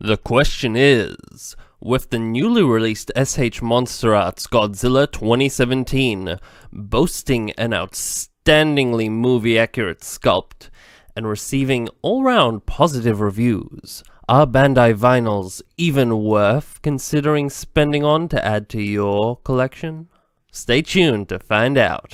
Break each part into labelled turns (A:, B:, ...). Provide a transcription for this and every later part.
A: The question is, with the newly released SH Monster Arts Godzilla 2017 boasting an outstandingly movie-accurate sculpt and receiving all-round positive reviews, are Bandai vinyls even worth considering spending on to add to your collection? Stay tuned to find out.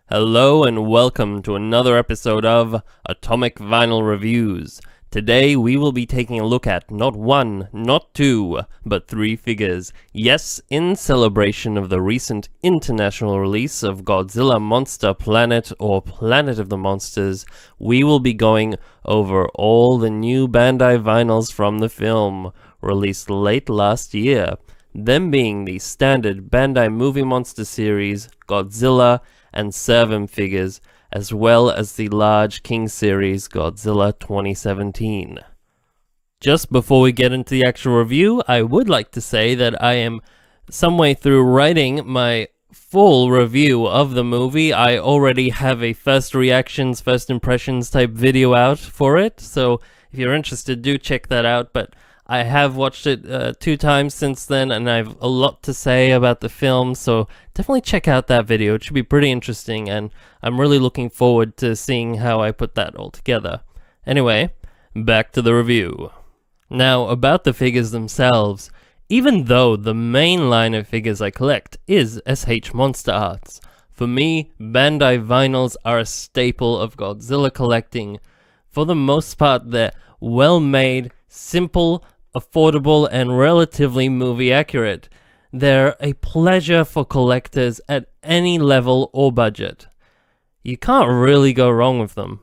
A: Hello and welcome to another episode of Atomic Vinyl Reviews. Today we will be taking a look at not one, not two, but three figures. Yes, in celebration of the recent international release of Godzilla Monster Planet or Planet of the Monsters, we will be going over all the new Bandai vinyls from the film, released late last year. Them being the standard Bandai Movie Monster series, Godzilla, and Servum figures, as well as the large King series Godzilla 2017. Just before we get into the actual review, I would like to say that I am some way through writing my full review of the movie. I already have a first reactions, first impressions type video out for it, so if you're interested, do check that out. But I have watched it 2 times since then, and I have a lot to say about the film, so definitely check out that video. It should be pretty interesting, and I'm really looking forward to seeing how I put that all together. Anyway, back to the review. Now, about the figures themselves, even though the main line of figures I collect is SH Monster Arts, for me, Bandai vinyls are a staple of Godzilla collecting. For the most part, they're well-made, simple, affordable, and relatively movie accurate. They're a pleasure for collectors at any level or budget. You can't really go wrong with them.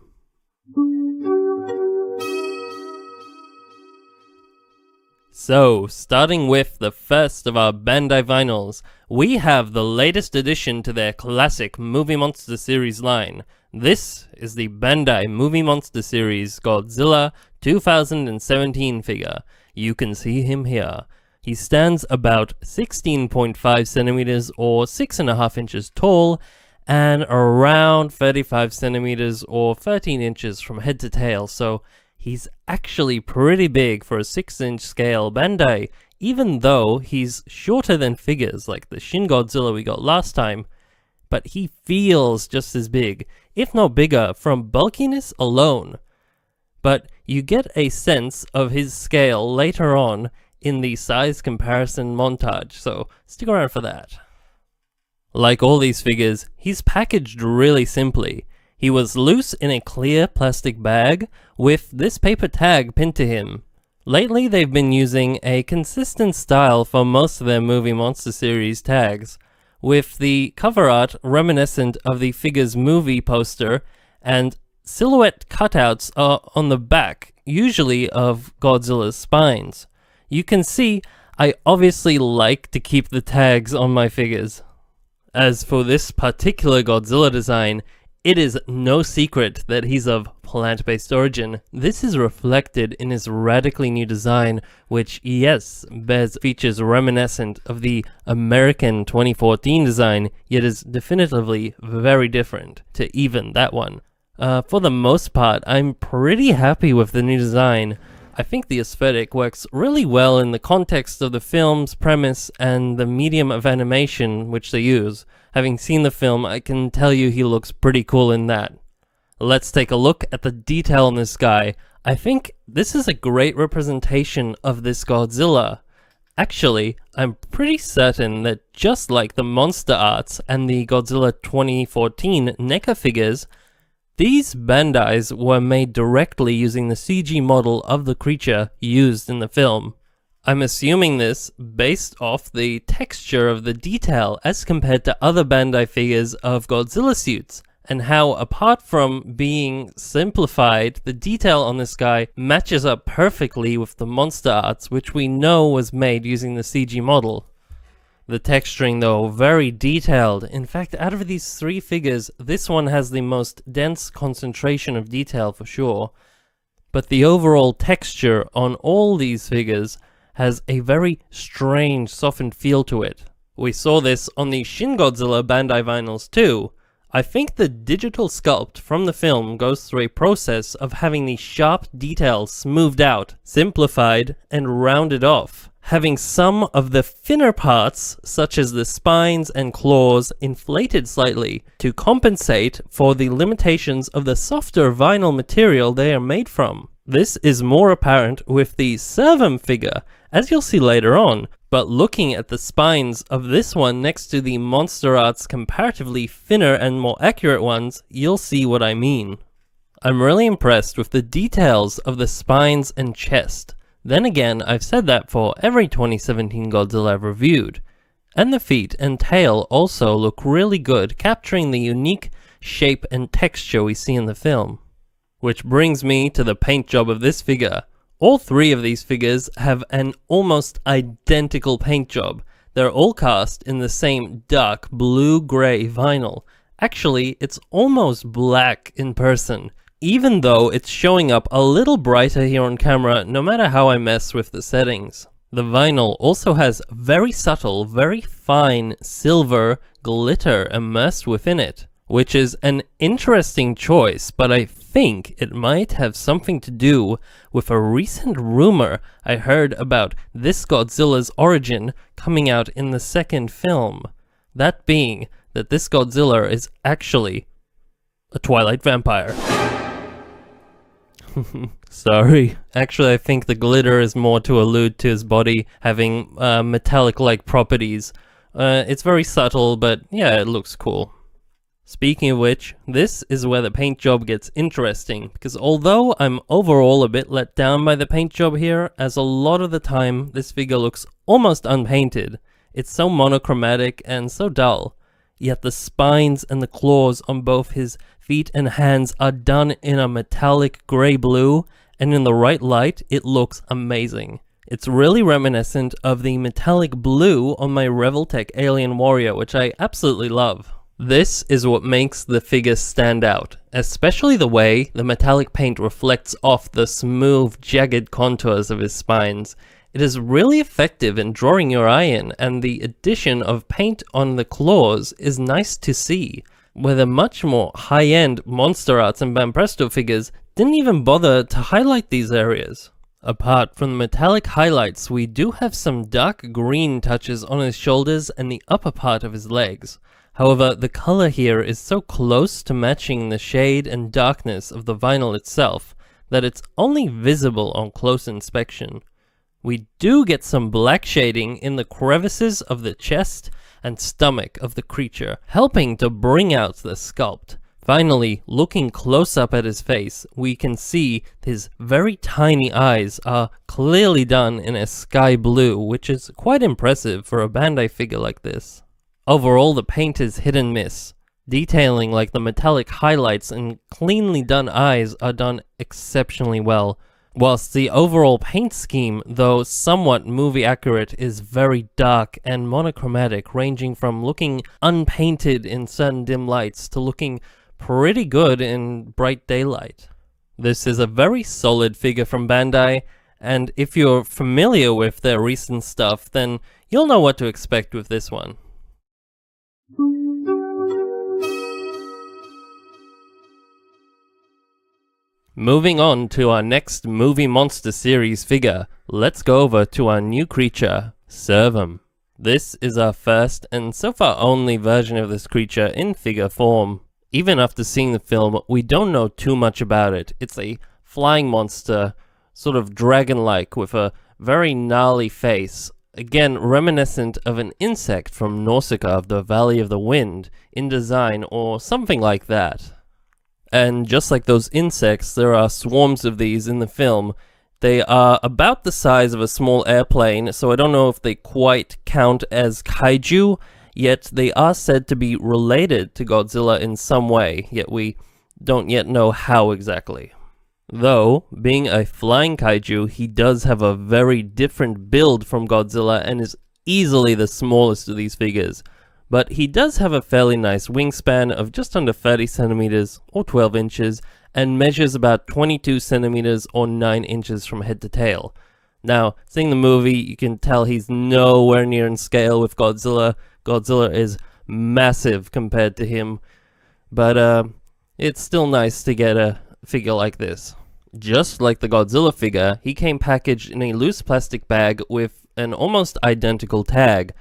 A: So, starting with the first of our Bandai vinyls, we have the latest addition to their classic Movie Monster series line. This is the Bandai Movie Monster series Godzilla 2017 figure. You can see him here. He stands about 16.5 centimeters or 6.5 inches tall, and around 35 centimeters or 13 inches from head to tail, so he's actually pretty big for a 6-inch scale Bandai, even though he's shorter than figures like the Shin Godzilla we got last time. But he feels just as big, if not bigger, from bulkiness alone. But you get a sense of his scale later on in the size comparison montage, so stick around for that. Like all these figures, he's packaged really simply. He was loose in a clear plastic bag with this paper tag pinned to him. Lately they've been using a consistent style for most of their Movie Monster series tags, with the cover art reminiscent of the figure's movie poster, and silhouette cutouts are on the back, usually of Godzilla's spines. You can see I obviously like to keep the tags on my figures. As for this particular Godzilla design, it is no secret that he's of plant-based origin. This is reflected in his radically new design, which, yes, bears features reminiscent of the American 2014 design, yet is definitively very different to even that one. For the most part, I'm pretty happy with the new design. I think the aesthetic works really well in the context of the film's premise and the medium of animation which they use. Having seen the film, I can tell you he looks pretty cool in that. Let's take a look at the detail on this guy. I think this is a great representation of this Godzilla. Actually, I'm pretty certain that just like the Monster Arts and the Godzilla 2014 NECA figures, these Bandais were made directly using the CG model of the creature used in the film. I'm assuming this based off the texture of the detail as compared to other Bandai figures of Godzilla suits, and how, apart from being simplified, the detail on this guy matches up perfectly with the monster arts, which we know was made using the CG model. The texturing, though, very detailed. In fact, out of these three figures, this one has the most dense concentration of detail for sure. But the overall texture on all these figures has a very strange, softened feel to it. We saw this on the Shin Godzilla Bandai vinyls too. I think the digital sculpt from the film goes through a process of having the sharp details smoothed out, simplified, and rounded off, having some of the thinner parts, such as the spines and claws, inflated slightly to compensate for the limitations of the softer vinyl material they are made from. This is more apparent with the Servum figure, as you'll see later on, but looking at the spines of this one next to the Monster Arts comparatively thinner and more accurate ones, you'll see what I mean. I'm really impressed with the details of the spines and chest. Then again, I've said that for every 2017 Godzilla I've reviewed. And the feet and tail also look really good, capturing the unique shape and texture we see in the film. Which brings me to the paint job of this figure. All three of these figures have an almost identical paint job. They're all cast in the same dark blue-gray vinyl. Actually, it's almost black in person, even though it's showing up a little brighter here on camera no matter how I mess with the settings. The vinyl also has very subtle, very fine silver glitter immersed within it, which is an interesting choice, but I think it might have something to do with a recent rumor I heard about this Godzilla's origin coming out in the second film. That being that this Godzilla is actually a Twilight vampire. Sorry. Actually, I think the glitter is more to allude to his body having metallic-like properties. It's very subtle, but yeah, it looks cool. Speaking of which, this is where the paint job gets interesting, because although I'm overall a bit let down by the paint job here, as a lot of the time this figure looks almost unpainted. It's so monochromatic and so dull. Yet the spines and the claws on both his feet and hands are done in a metallic grey-blue, and in the right light, it looks amazing. It's really reminiscent of the metallic blue on my Revoltech Alien Warrior, which I absolutely love. This is what makes the figure stand out, especially the way the metallic paint reflects off the smooth, jagged contours of his spines. It is really effective in drawing your eye in, and the addition of paint on the claws is nice to see, where the much more high-end Monster Arts and Banpresto figures didn't even bother to highlight these areas. Apart from the metallic highlights, we do have some dark green touches on his shoulders and the upper part of his legs. However, the color here is so close to matching the shade and darkness of the vinyl itself that it's only visible on close inspection. We do get some black shading in the crevices of the chest and stomach of the creature, helping to bring out the sculpt. Finally, looking close up at his face, we can see his very tiny eyes are clearly done in a sky blue, which is quite impressive for a Bandai figure like this. Overall, the paint is hit and miss. Detailing like the metallic highlights and cleanly done eyes are done exceptionally well, whilst the overall paint scheme, though somewhat movie accurate, is very dark and monochromatic, ranging from looking unpainted in certain dim lights to looking pretty good in bright daylight. This is a very solid figure from Bandai, and if you're familiar with their recent stuff, then you'll know what to expect with this one. Moving on to our next Movie Monster Series figure, let's go over to our new creature, Servum. This is our first and so far only version of this creature in figure form. Even after seeing the film, we don't know too much about it. It's a flying monster, sort of dragon-like, with a very gnarly face. Again, reminiscent of an insect from Nausicaa of the Valley of the Wind in design, or something like that. And just like those insects, there are swarms of these in the film. They are about the size of a small airplane, so I don't know if they quite count as kaiju. yet they are said to be related to Godzilla in some way, yet we don't yet know how exactly. Though, being a flying kaiju, he does have a very different build from Godzilla and is easily the smallest of these figures. But he does have a fairly nice wingspan of just under 30 centimeters or 12 inches and measures about 22 centimeters or 9 inches from head to tail. Now, seeing the movie, you can tell he's nowhere near in scale with Godzilla. Godzilla is massive compared to him, but it's still nice to get a figure like this. Just like the Godzilla figure, he came packaged in a loose plastic bag with an almost identical tag.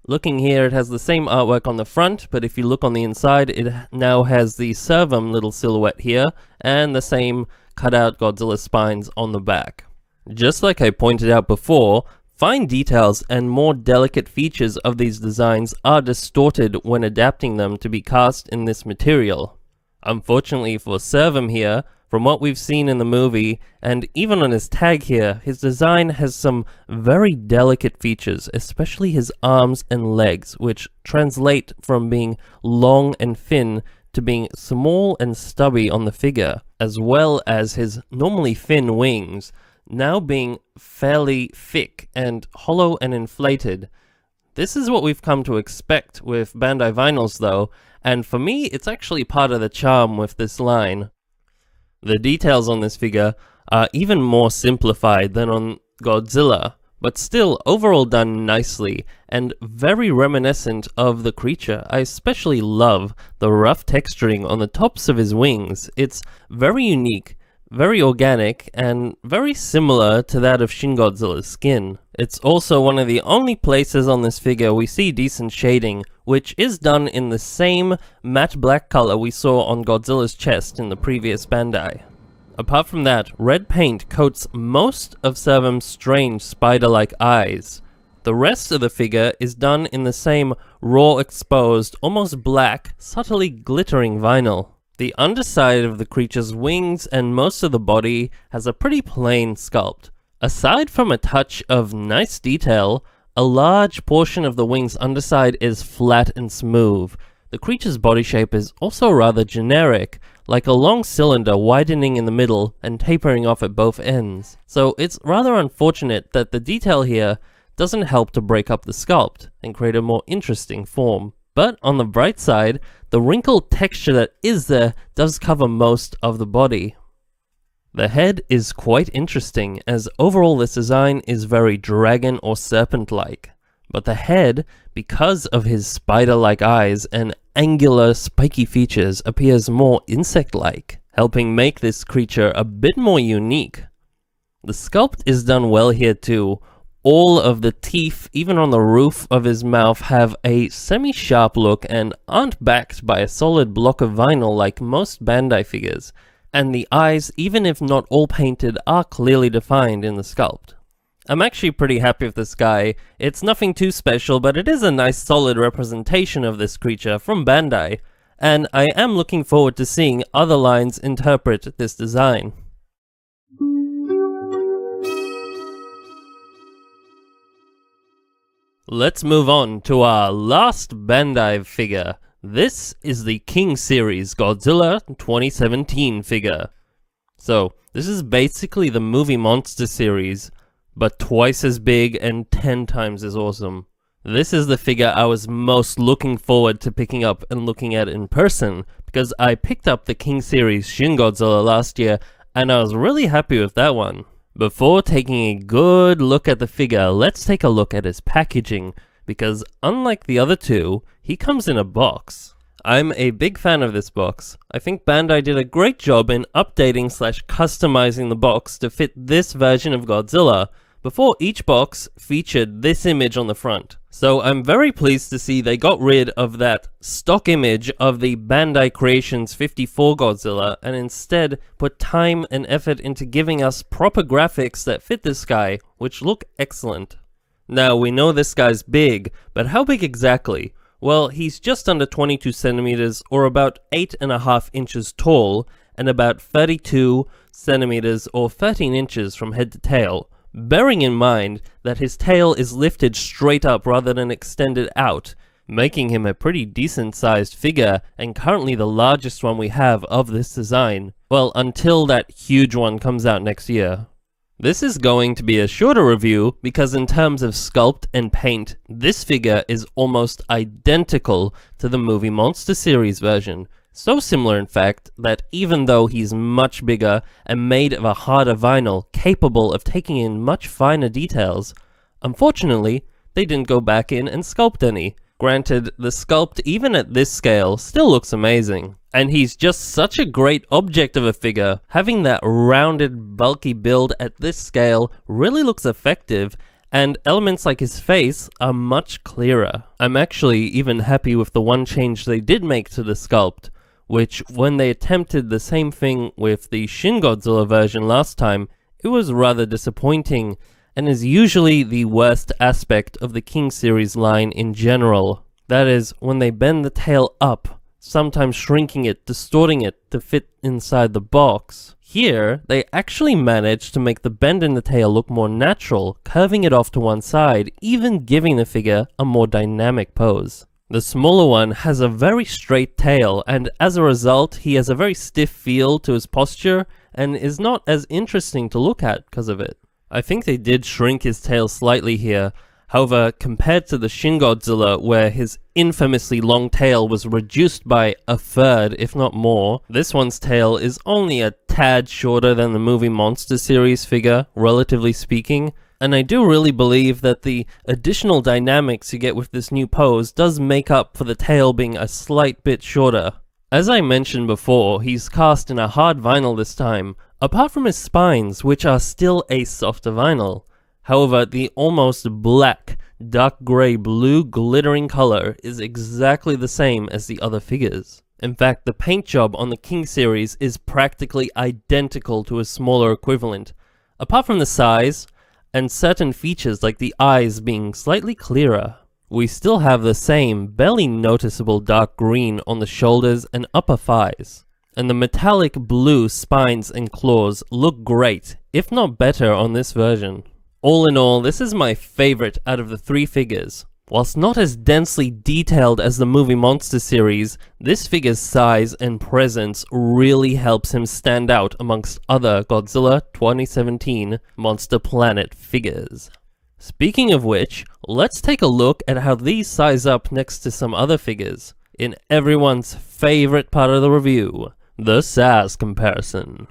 A: Looking here, it has the same artwork on the front, but if you look on the inside, it now has the Servum little silhouette here, and the same cutout Godzilla spines on the back. Just like I pointed out before, fine details and more delicate features of these designs are distorted when adapting them to be cast in this material. Unfortunately for Servum here, from what we've seen in the movie, and even on his tag here, his design has some very delicate features, especially his arms and legs, which translate from being long and thin to being small and stubby on the figure, as well as his normally thin wings, now being fairly thick and hollow and inflated. This is what we've come to expect with Bandai vinyls though, and for me, it's actually part of the charm with this line. The details on this figure are even more simplified than on Godzilla, but still overall done nicely and very reminiscent of the creature. I especially love the rough texturing on the tops of his wings. It's very unique, very organic, and very similar to that of Shin Godzilla's skin. It's also one of the only places on this figure we see decent shading, which is done in the same matte black color we saw on Godzilla's chest in the previous Bandai. Apart from that, red paint coats most of Servum's strange spider-like eyes. The rest of the figure is done in the same raw exposed, almost black, subtly glittering vinyl. The underside of the creature's wings and most of the body has a pretty plain sculpt. Aside from a touch of nice detail, a large portion of the wing's underside is flat and smooth. The creature's body shape is also rather generic, like a long cylinder widening in the middle and tapering off at both ends. So it's rather unfortunate that the detail here doesn't help to break up the sculpt and create a more interesting form. But on the bright side, the wrinkled texture that is there does cover most of the body. The head is quite interesting, as overall this design is very dragon or serpent-like. But the head, because of his spider-like eyes and angular spiky features, appears more insect-like, helping make this creature a bit more unique. The sculpt is done well here too. All of the teeth, even on the roof of his mouth, have a semi-sharp look and aren't backed by a solid block of vinyl like most Bandai figures. And the eyes, even if not all painted, are clearly defined in the sculpt. I'm actually pretty happy with this guy. It's nothing too special, but it is a nice solid representation of this creature from Bandai, and I am looking forward to seeing other lines interpret this design. Let's move on to our last Bandai figure. This is the King Series Godzilla 2017 figure. So, this is basically the movie monster series, but twice as big and 10 times as awesome. This is the figure I was most looking forward to picking up and looking at in person, because I picked up the King Series Shin Godzilla last year, and I was really happy with that one. Before taking a good look at the figure, let's take a look at his packaging, because unlike the other two, he comes in a box. I'm a big fan of this box. I think Bandai did a great job in updating / customizing the box to fit this version of Godzilla. Before, each box featured this image on the front. So I'm very pleased to see they got rid of that stock image of the Bandai Creations 54 Godzilla and instead put time and effort into giving us proper graphics that fit this guy, which look excellent. Now, we know this guy's big, but how big exactly? Well, he's just under 22 centimeters or about 8.5 inches tall and about 32 centimeters or 13 inches from head to tail. Bearing in mind that his tail is lifted straight up rather than extended out, making him a pretty decent sized figure and currently the largest one we have of this design. Well, until that huge one comes out next year. This is going to be a shorter review because in terms of sculpt and paint, this figure is almost identical to the movie Monster Series version. So similar in fact, that even though he's much bigger and made of a harder vinyl capable of taking in much finer details, unfortunately, they didn't go back in and sculpt any. Granted, the sculpt even at this scale still looks amazing. And he's just such a great object of a figure. Having that rounded, bulky build at this scale really looks effective, and elements like his face are much clearer. I'm actually even happy with the one change they did make to the sculpt, which when they attempted the same thing with the Shin Godzilla version last time, it was rather disappointing, and is usually the worst aspect of the King series line in general. That is, when they bend the tail up, sometimes shrinking it, distorting it to fit inside the box. Here, they actually managed to make the bend in the tail look more natural, curving it off to one side, even giving the figure a more dynamic pose. The smaller one has a very straight tail, and as a result, he has a very stiff feel to his posture, and is not as interesting to look at because of it. I think they did shrink his tail slightly here. However, compared to the Shin Godzilla, where his infamously long tail was reduced by a third, if not more, this one's tail is only a tad shorter than the movie Monster Series figure, relatively speaking, and I do really believe that the additional dynamics you get with this new pose does make up for the tail being a slight bit shorter. As I mentioned before, he's cast in a hard vinyl this time, apart from his spines, which are still a softer vinyl. However, the almost black, dark grey blue glittering color is exactly the same as the other figures. In fact, the paint job on the King series is practically identical to a smaller equivalent, apart from the size and certain features like the eyes being slightly clearer. We still have the same, barely noticeable dark green on the shoulders and upper thighs. And the metallic blue spines and claws look great, if not better on this version. All in all, this is my favorite out of the three figures. Whilst not as densely detailed as the movie Monster series, this figure's size and presence really helps him stand out amongst other Godzilla 2017 Monster Planet figures. Speaking of which, let's take a look at how these size up next to some other figures, in everyone's favorite part of the review, the size comparison.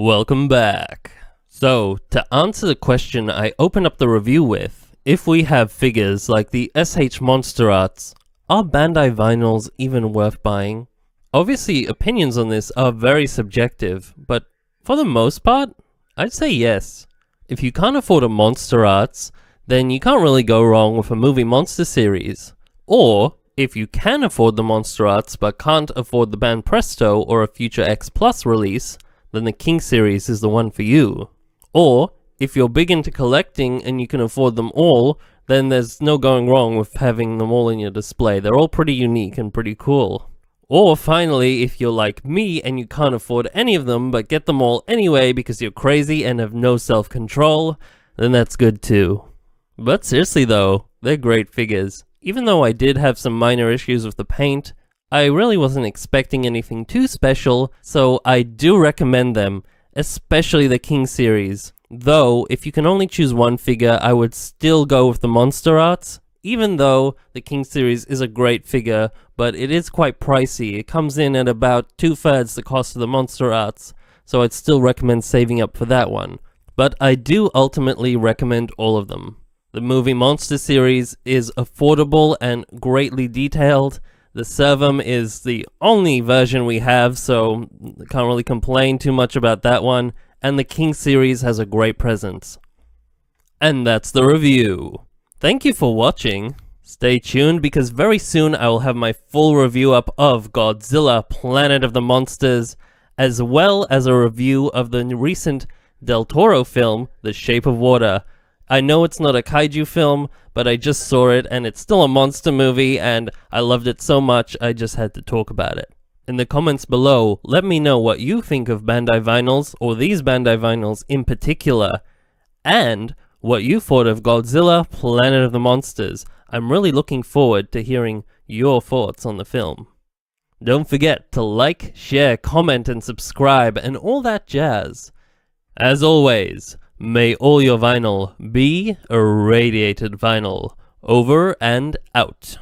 A: Welcome back. So, to answer the question I opened up the review with, if we have figures like the SH Monster Arts, are Bandai vinyls even worth buying? Obviously, opinions on this are very subjective, but for the most part, I'd say yes. If you can't afford a Monster Arts, then you can't really go wrong with a movie Monster series. Or, if you can afford the Monster Arts but can't afford the Band Presto or a future X Plus release, then the King series is the one for you. Or, if you're big into collecting and you can afford them all, then there's no going wrong with having them all in your display. They're all pretty unique and pretty cool. Or finally, if you're like me and you can't afford any of them but get them all anyway because you're crazy and have no self-control, then that's good too. But seriously though, they're great figures. Even though I did have some minor issues with the paint, I really wasn't expecting anything too special, so I do recommend them, especially the King series. Though, if you can only choose one figure, I would still go with the Monster Arts, even though the King series is a great figure, but it is quite pricey. It comes in at about 2/3 the cost of the Monster Arts, so I'd still recommend saving up for that one. But I do ultimately recommend all of them. The movie Monster series is affordable and greatly detailed. The Servum is the only version we have, so can't really complain too much about that one. And the King series has a great presence. And that's the review. Thank you for watching. Stay tuned because very soon I will have my full review up of Godzilla Planet of the Monsters, as well as a review of the recent Del Toro film, The Shape of Water. I know it's not a kaiju film, but I just saw it and it's still a monster movie and I loved it so much I just had to talk about it. In the comments below, let me know what you think of Bandai Vinyls, or these Bandai Vinyls in particular, and what you thought of Godzilla Planet of the Monsters. I'm really looking forward to hearing your thoughts on the film. Don't forget to like, share, comment, and subscribe, and all that jazz. As always, may all your vinyl be irradiated vinyl. Over and out.